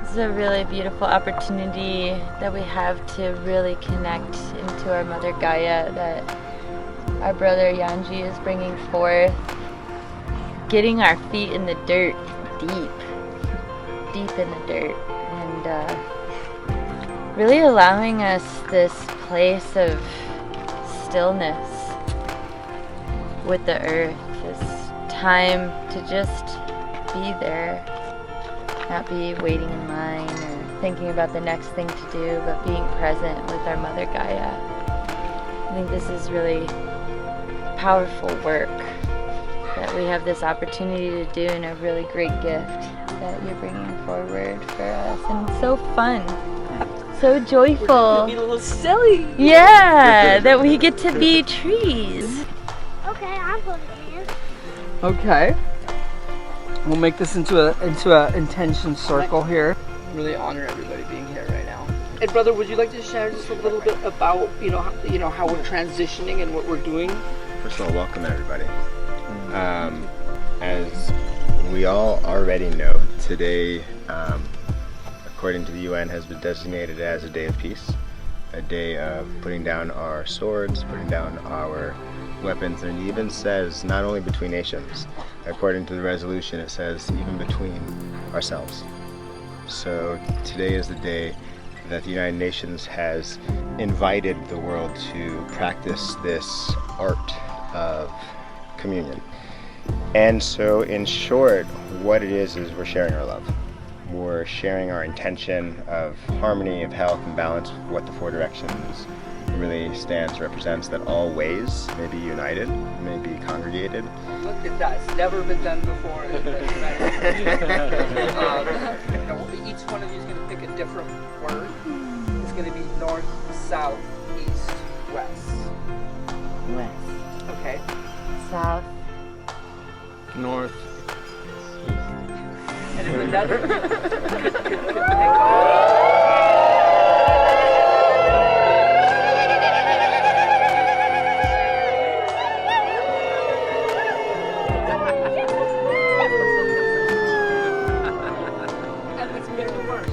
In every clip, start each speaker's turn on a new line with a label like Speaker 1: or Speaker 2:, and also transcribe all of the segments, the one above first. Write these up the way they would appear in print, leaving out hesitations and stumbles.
Speaker 1: It's a really beautiful opportunity that we have to really connect into our Mother Gaia that our brother Jangee is bringing forth. Getting our feet in the dirt, deep in the dirt, and really allowing us this place of stillness with the earth, this time to just be there, not be waiting in line or thinking about the next thing to do, but being present with our Mother Gaia. I think this is really powerful work that we have this opportunity to do, and a really great gift that you're bringing forward for us. And it's so fun, so joyful.
Speaker 2: We're gonna be a little silly.
Speaker 1: Yeah, that we get to be trees.
Speaker 3: Okay, I'm putting it in.
Speaker 2: Okay. We'll make this into a intention circle here. Really honor everybody being here right now. And brother, would you like to share just a little bit about how we're transitioning and what we're doing?
Speaker 4: First of all, welcome everybody. As we all already know, today, according to the UN, has been designated as a day of peace, a day of putting down our swords, putting down our weapons, and it even says not only between nations. According to the resolution, it says even between ourselves. So today is the day that the United Nations has invited the world to practice this art of communion. And so in short, what it is we're sharing our love. We're sharing our intention of harmony, of health and balance, what the Four Directions really stands, represents, that all ways may be united, may be congregated.
Speaker 2: Look at that, it's never been done before. Each one of you is going to pick a different word. It's going to be north, south, east, west.
Speaker 1: West.
Speaker 2: Okay.
Speaker 1: South.
Speaker 5: North.
Speaker 2: And if another and let's make it work.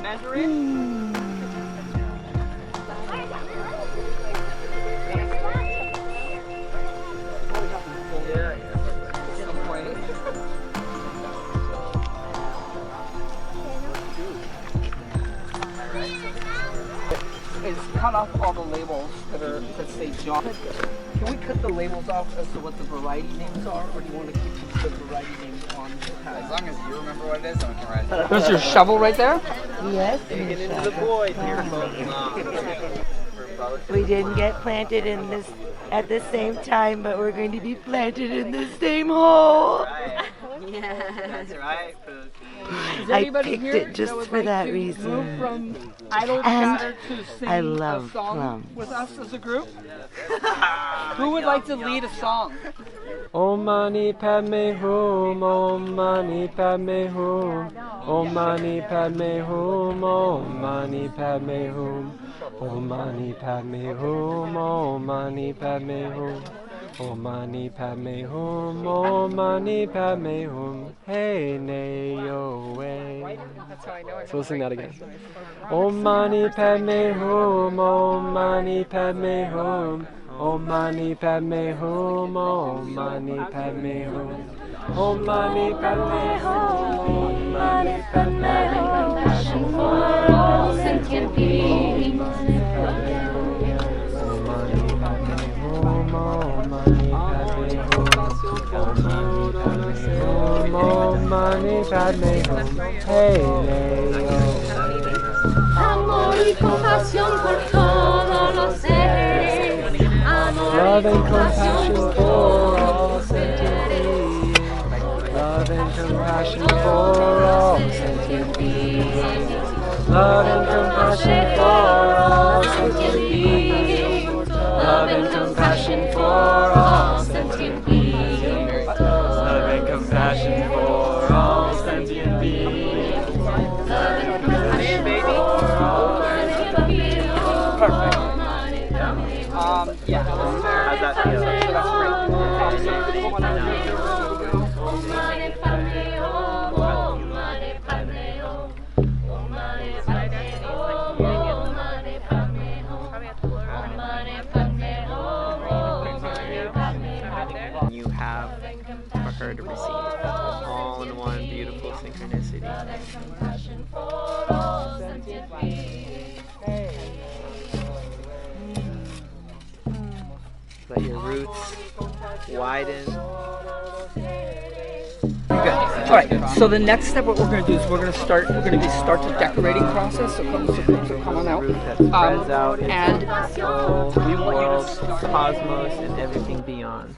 Speaker 2: Mandarin? Is cut off all the labels that say John. Can we cut the labels off as to what the variety names are, or do you want to keep the variety names on the tag?
Speaker 5: As long as you remember what it is, then we can write it.
Speaker 2: There's your shovel right there?
Speaker 6: Yes.
Speaker 4: Get into the void here, folks.
Speaker 6: We didn't get planted in this at the same time, but we're going to be planted in the same hole.
Speaker 4: That's right.
Speaker 6: I picked it just for that reason. And I love plum.
Speaker 2: With us as a group? Who would like to lead a song?
Speaker 5: Om Mani Padme Hum, Om Mani Padme Hum, Om Mani Padme Hum, Om Mani Padme Hum, Om Mani Padme Hum, Om Mani Padme Hum, Om Mani Padme Hum, Om Mani Padme Hum, Hey Nay Yo Way. So let's sing that again. Om Mani Padme Hum, Om Mani Padme Hum, Om Mani Padme Hum, Om Mani Padme Hum, Om Mani Padme Hum, Om Mani Padme Hum, passion for all sentient beings. Om Mani Padme Hum, Om Mani Padme Hum, Om Mani Padme Hum, Hey Leo.
Speaker 3: Amor y compasión por todos los seres.
Speaker 5: Love and compassion for all sentient beings. Love and compassion for all sentient beings. Love and compassion for all sentient beings. Love and compassion for all sentient beings. Love and compassion for all sentient beings. Love and compassion for all sentient beings. Perfect. You have for her to receive, all in one beautiful synchronicity. Let your roots widen.
Speaker 2: Good. All right. So the next step, what we're going to do is we're going to start the decorating process. So come on out.
Speaker 5: Root that spreads out into
Speaker 2: and
Speaker 5: the whole
Speaker 2: we want you
Speaker 5: world,
Speaker 2: to
Speaker 5: cosmos, and everything beyond.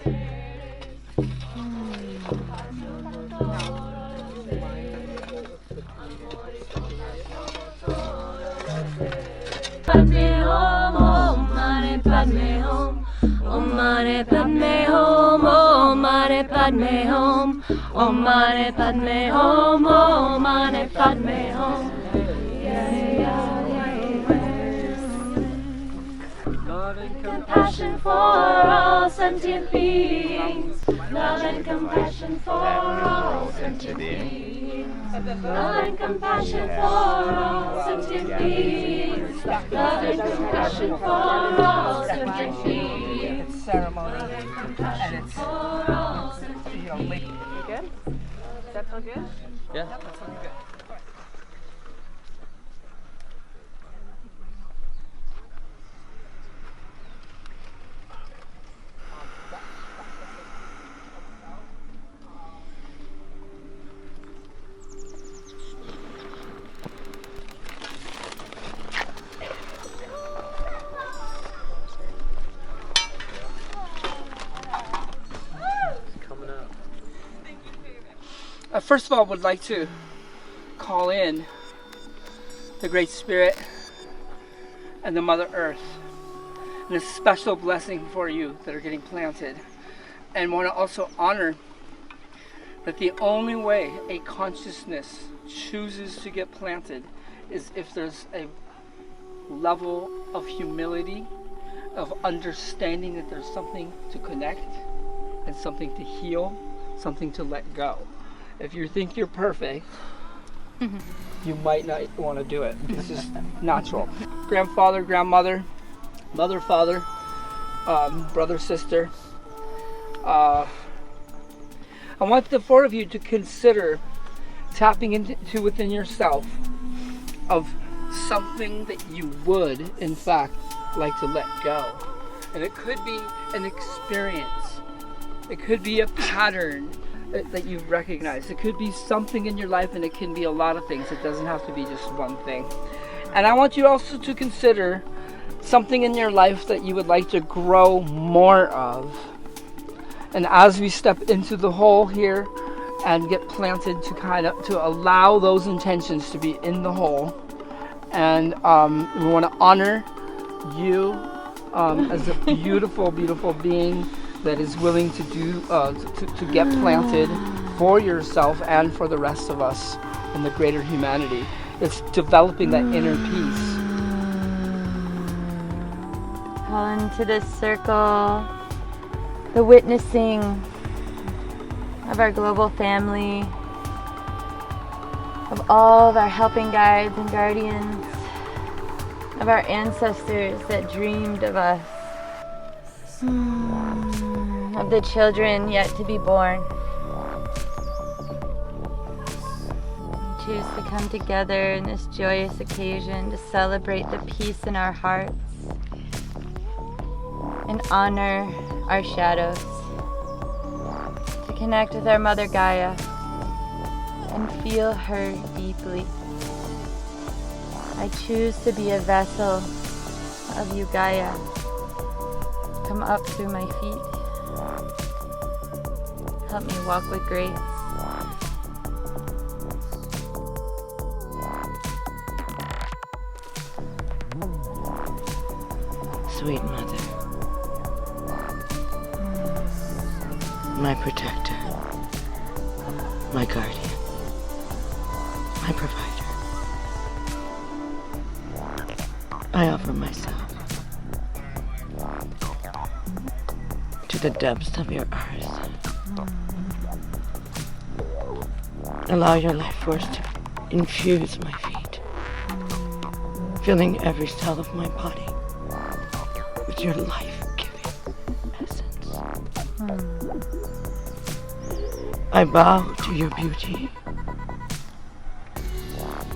Speaker 3: Padme hum, Om Mani Padme hum, Om Mani Padme hum, Om Mani Padme hum, Om Mani Padme hum, Om Mani Padme hum.
Speaker 5: Love and
Speaker 3: Compassion for all sentient beings. Love and compassion for all sentient beings. Love and compassion for all sentient beings. Love and compassion for all sentient beings.
Speaker 2: It's ceremony,
Speaker 3: Love and
Speaker 2: and
Speaker 3: compassion
Speaker 2: it's
Speaker 3: for all sentient
Speaker 2: you know, like,
Speaker 5: good? Does that feel good? Yeah.
Speaker 2: that's something good.
Speaker 5: Coming up.
Speaker 2: First of all, I would like to call in the Great Spirit and the Mother Earth, and a special blessing for you that are getting planted. And want to also honor that the only way a consciousness chooses to get planted is if there's a level of humility, of understanding that there's something to connect and something to heal, something to let go. If you think you're perfect, you might not want to do it. It's just natural. Grandfather, grandmother, mother, father, brother, sister. I want the four of you to consider tapping into within yourself of something that you would, in fact, like to let go. And it could be an experience. It could be a pattern that you've recognized. It could be something in your life, and it can be a lot of things. It doesn't have to be just one thing. And I want you also to consider something in your life that you would like to grow more of. And as we step into the hole here and get planted, to allow those intentions to be in the hole. And we want to honor you as a beautiful, beautiful being that is willing to do to get planted for yourself and for the rest of us in the greater humanity. It's developing that inner peace.
Speaker 1: Call into this circle the witnessing of our global family, of all of our helping guides and guardians, of our ancestors that dreamed of us, of the children yet to be born. We choose to come together in this joyous occasion to celebrate the peace in our hearts and honor our shadows, to connect with our Mother Gaia and feel her deeply. I choose to be a vessel of you, Gaia. Come up through my feet. Help me walk with grace.
Speaker 6: Sweet Mother, my protector, my guardian, my provider, I offer myself to the depths of your earth. Allow your life force to infuse my feet, filling every cell of my body with your life-giving essence. I bow to your beauty.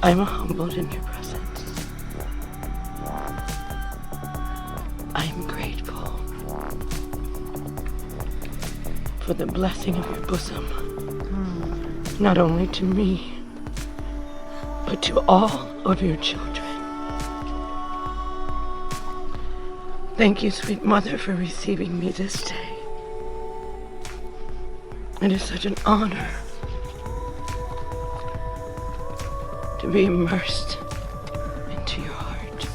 Speaker 6: I'm humbled in your presence. I'm grateful for the blessing of your bosom, not only to me, but to all of your children. Thank you, sweet mother, for receiving me this day. It is such an honor to be immersed into your heart.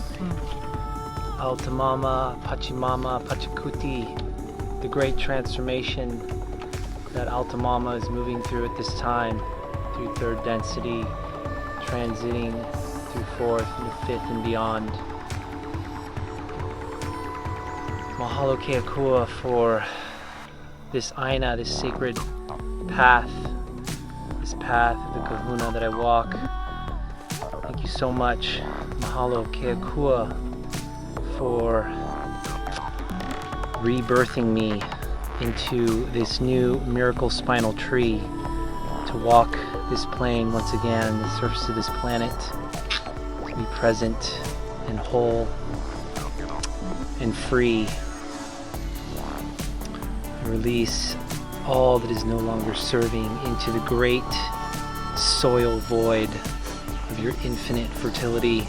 Speaker 5: Altamama, Pachimama, Pachakuti, the great transformation that Altamama is moving through at this time, through third density, transiting through fourth and fifth and beyond. Mahalo Keakua for this Aina, this sacred path, this path of the kahuna that I walk. Thank you so much, Mahalo Keakua, for rebirthing me into this new miracle spinal tree to walk this plane once again, the surface of this planet, to be present and whole and free. Release all that is no longer serving into the great soil void of your infinite fertility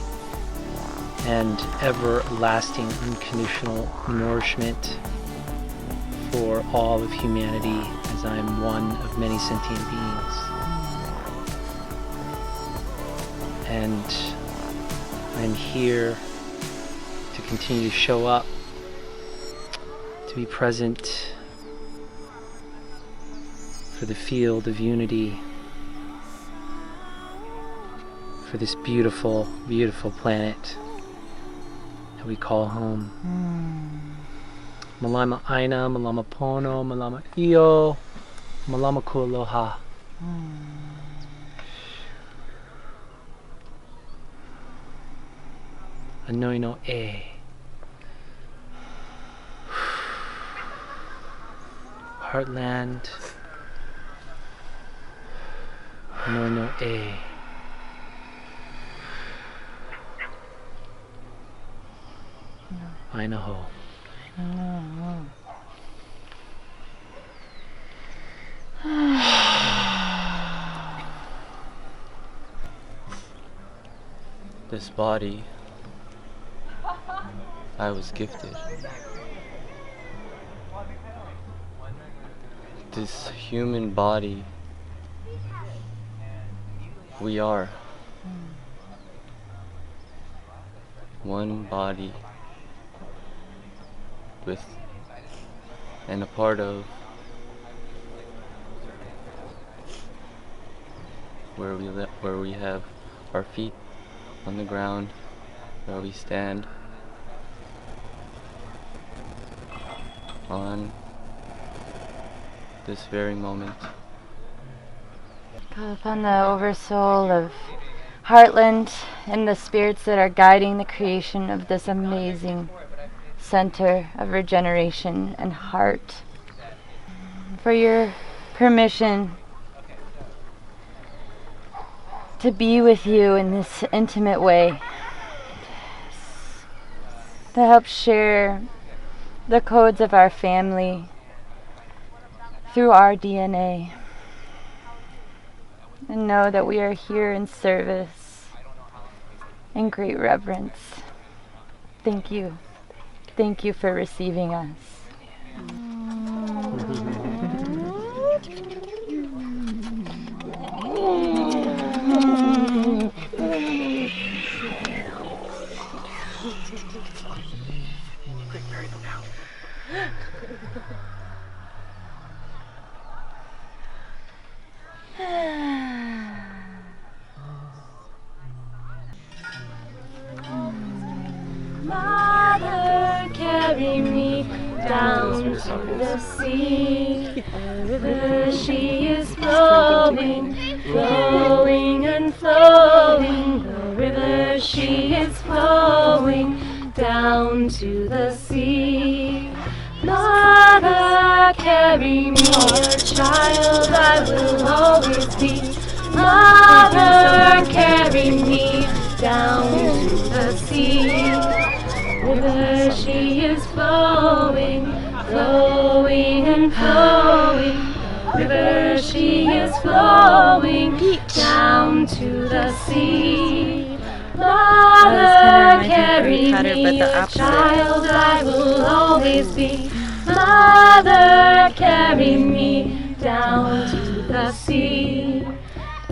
Speaker 5: and everlasting unconditional nourishment for all of humanity, as I am one of many sentient beings. And I'm here to continue to show up, to be present for the field of unity, for this beautiful, beautiful planet that we call home. Malama Aina, Malama Pono, Malama Iyo, Malama Kualoha. Anoino E. Heartland. Anoino E. Ainaho.
Speaker 7: This body I was gifted. This human body we are. One body with and a part of where we have our feet on the ground, where we stand on this very moment.
Speaker 1: Call upon the oversoul of Heartland and the spirits that are guiding the creation of this amazing center of regeneration and heart, for your permission to be with you in this intimate way, to help share the codes of our family through our DNA, and know that we are here in service, in great reverence. Thank you. Thank you for receiving us.
Speaker 3: Mother, carry me down to the sea. river she is flowing, flowing and flowing. The river she is flowing down to the sea. Mother, carry me, your child I will always be. Mother, carry me down to the sea. River she is flowing, flowing and flowing. River she is flowing down to the sea. Mother, carry me, a child I will always be. Mother, carry me down to the sea,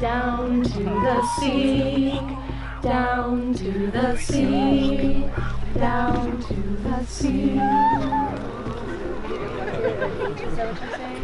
Speaker 3: down to the sea, down to the sea, down to the sea. Is that what you're saying?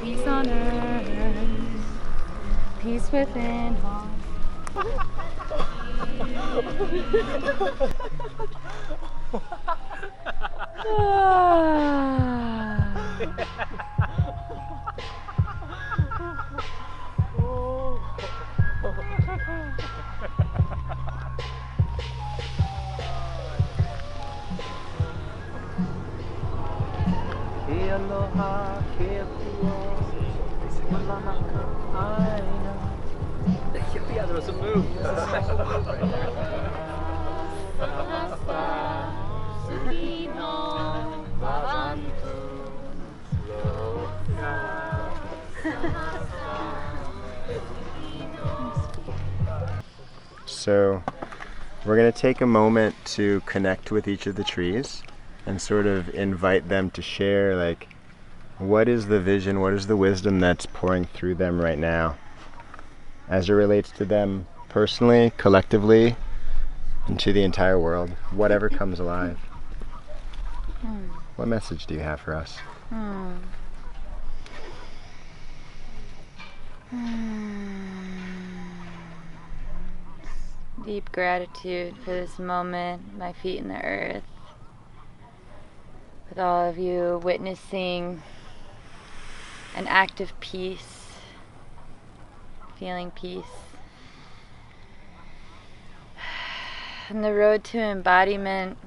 Speaker 3: Peace on earth, peace within heart.
Speaker 5: Yeah, there was a move.
Speaker 4: So we're going to take a moment to connect with each of the trees and sort of invite them to share, like, what is the vision, what is the wisdom that's pouring through them right now as it relates to them personally, collectively, and to the entire world, whatever comes alive. What message do you have for us?
Speaker 1: Deep gratitude for this moment, my feet in the earth, with all of you witnessing an act of peace, feeling peace. And the road to embodiment,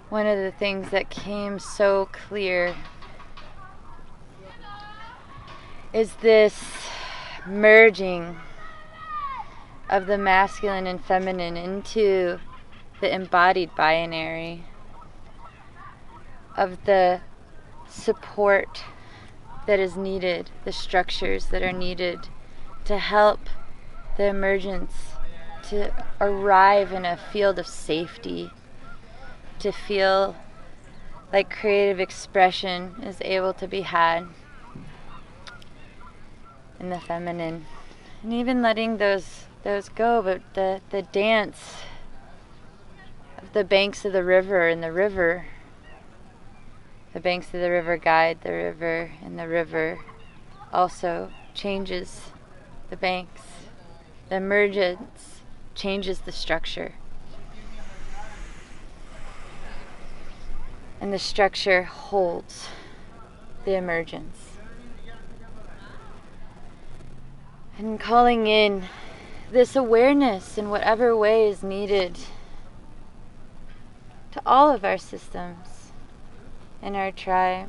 Speaker 1: one of the things that came so clear is this merging of the masculine and feminine into the embodied binary, of the support that is needed, the structures that are needed to help the emergence to arrive in a field of safety, to feel like creative expression is able to be had in the feminine. And even letting those go, but the dance of the banks of the river and the river The banks of the river guide the river, and the river also changes the banks. The emergence changes the structure. And the structure holds the emergence. And calling in this awareness in whatever way is needed to all of our systems in our tribe.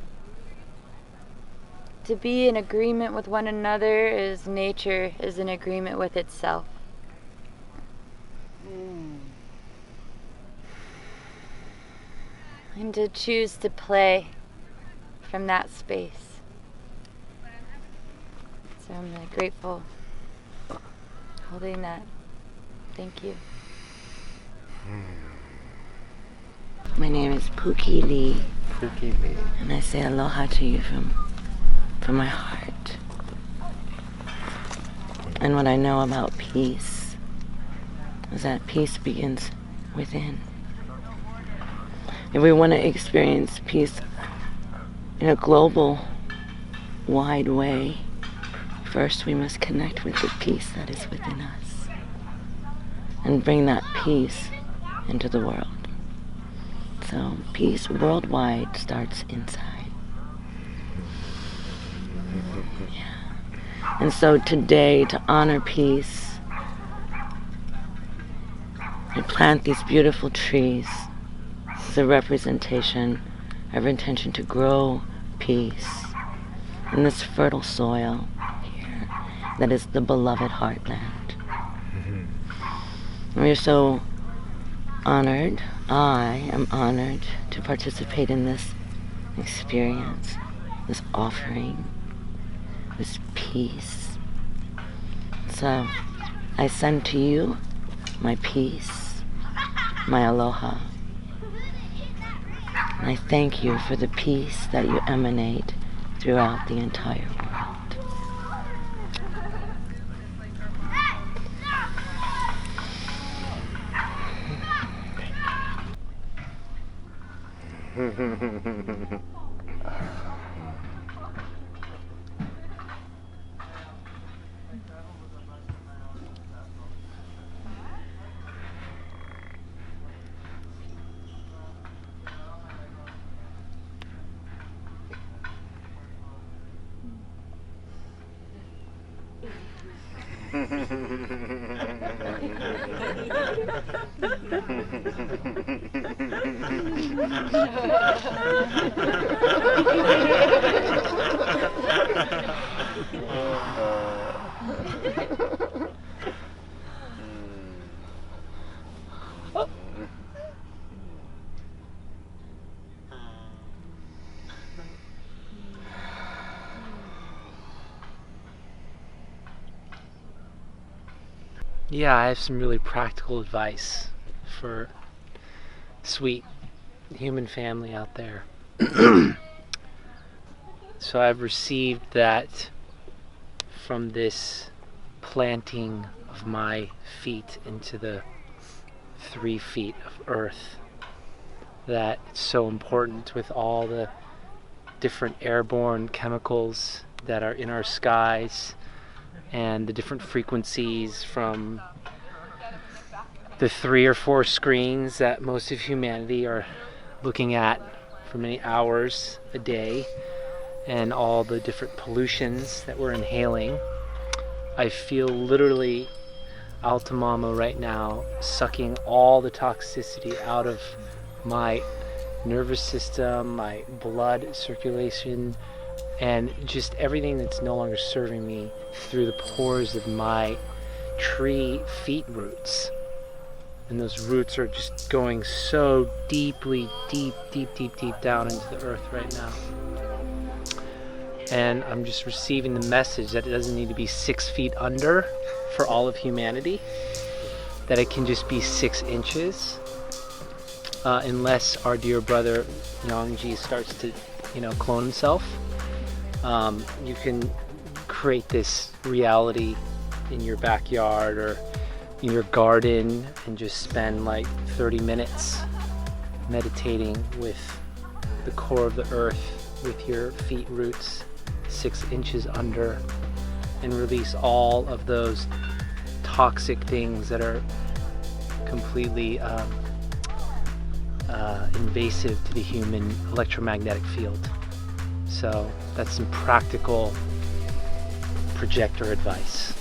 Speaker 1: To be in agreement with one another as nature is in agreement with itself. And to choose to play from that space. So I'm really grateful holding that. Thank you.
Speaker 6: My name is Pookie Lee.
Speaker 4: Pookie Lee.
Speaker 6: And I say aloha to you from my heart. And what I know about peace is that peace begins within. If we want to experience peace in a global, wide way, first we must connect with the peace that is within us and bring that peace into the world. So peace worldwide starts inside. Yeah. And so today, to honor peace, I plant these beautiful trees as a representation of our intention to grow peace in this fertile soil here that is the beloved Heartland. And we are so honored, I am honored to participate in this experience, this offering, this peace. So I send to you my peace, my aloha. And I thank you for the peace that you emanate throughout the entire world.
Speaker 2: Yeah, I have some really practical advice for sweet human family out there. So I've received that from this planting of my feet into the 3 feet of earth, that it's so important with all the different airborne chemicals that are in our skies and the different frequencies from the 3 or 4 screens that most of humanity are looking at for many hours a day, and all the different pollutions that we're inhaling. I feel literally Altamama right now sucking all the toxicity out of my nervous system, my blood circulation, and just everything that's no longer serving me through the pores of my tree feet roots. And those roots are just going so deeply, deep down into the earth right now. And I'm just receiving the message that it doesn't need to be 6 feet under for all of humanity, that it can just be 6 inches, unless our dear brother Jangee starts to, clone himself. You can create this reality in your backyard or in your garden and just spend like 30 minutes meditating with
Speaker 5: the core of the earth with your feet roots 6 inches under, and release all of those toxic things that are completely invasive to the human electromagnetic field. So that's some practical projector advice.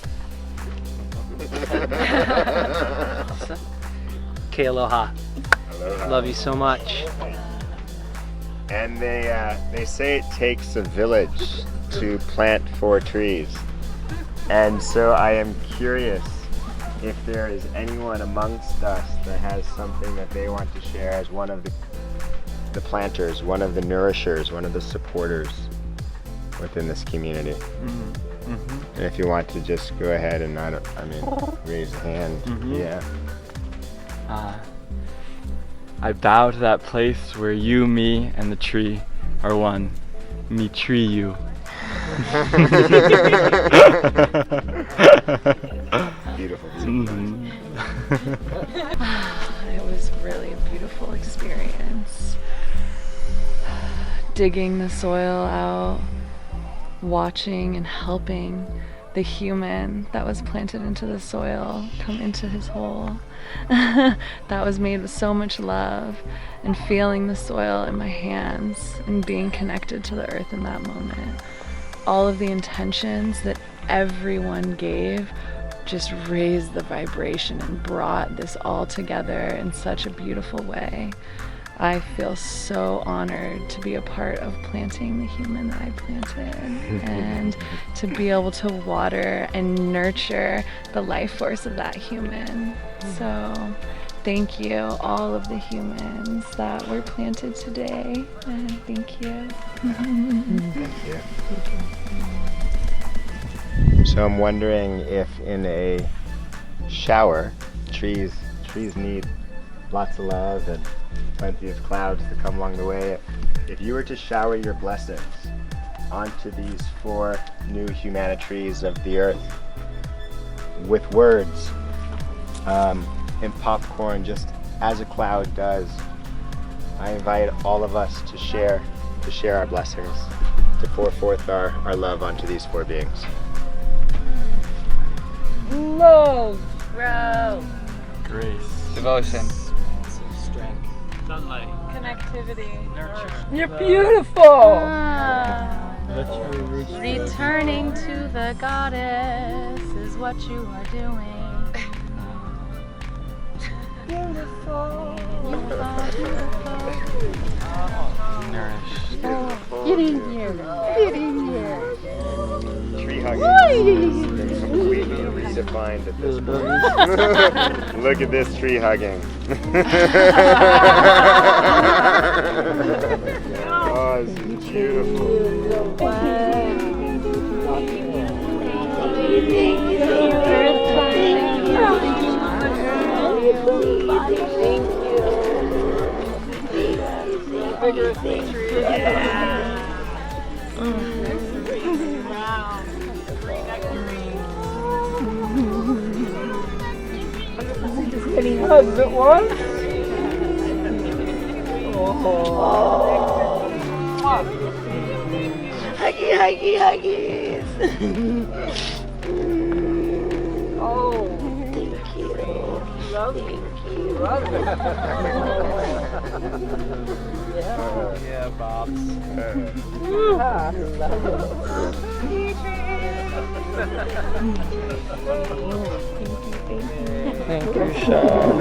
Speaker 5: Okay, aloha.
Speaker 4: Aloha.
Speaker 5: Love you so much.
Speaker 4: And they say it takes a village to plant 4 trees. And so I am curious if there is anyone amongst us that has something that they want to share as one of the planters, one of the nourishers, one of the supporters within this community. And if you want to just go ahead and raise a hand. Yeah.
Speaker 7: I bow to that place where you, me, and the tree are one. Me tree you.
Speaker 4: Beautiful.
Speaker 8: It was really a beautiful experience. Digging the soil out, watching and helping the human that was planted into the soil come into his hole. That was made with so much love, and feeling the soil in my hands and being connected to the earth in that moment. All of the intentions that everyone gave just raised the vibration and brought this all together in such a beautiful way. I feel so honored to be a part of planting the human that I planted and to be able to water and nurture the life force of that human. So thank you, all of the humans that were planted today, and thank you.
Speaker 4: Thank you. So I'm wondering if in a shower, trees need lots of love and plenty of clouds to come along the way. If you were to shower your blessings onto these 4 new humanitrees of the earth with words and popcorn, just as a cloud does, I invite all of us to share our blessings, to pour forth our love onto these 4 beings.
Speaker 2: Love,
Speaker 1: Growth,
Speaker 7: Grace.
Speaker 2: devotion,
Speaker 5: Strength. Sunlight.
Speaker 1: connectivity,
Speaker 2: you're beautiful.
Speaker 1: Returning to the goddess is what you are doing. Beautiful. You are beautiful.
Speaker 7: Nourished.
Speaker 1: Get in here. Get in here.
Speaker 4: Tree hugging has been completely redefined at this point. Look at this tree hugging. Oh, this is beautiful.
Speaker 2: Getting hugs at once.
Speaker 6: Huggy, huggies.
Speaker 2: Oh,
Speaker 6: Thank you.
Speaker 2: love you. Love it.
Speaker 5: Yeah, Bobs.
Speaker 2: Thank you, Sept.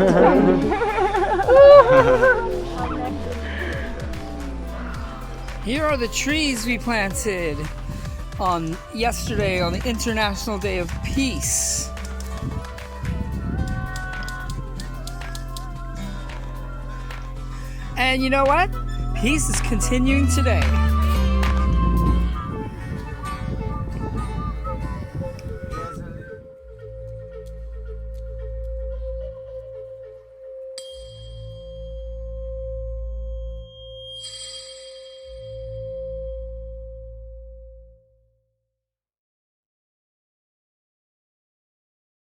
Speaker 2: Here are the trees we planted yesterday on the International Day of Peace. And you know what? Peace is continuing today.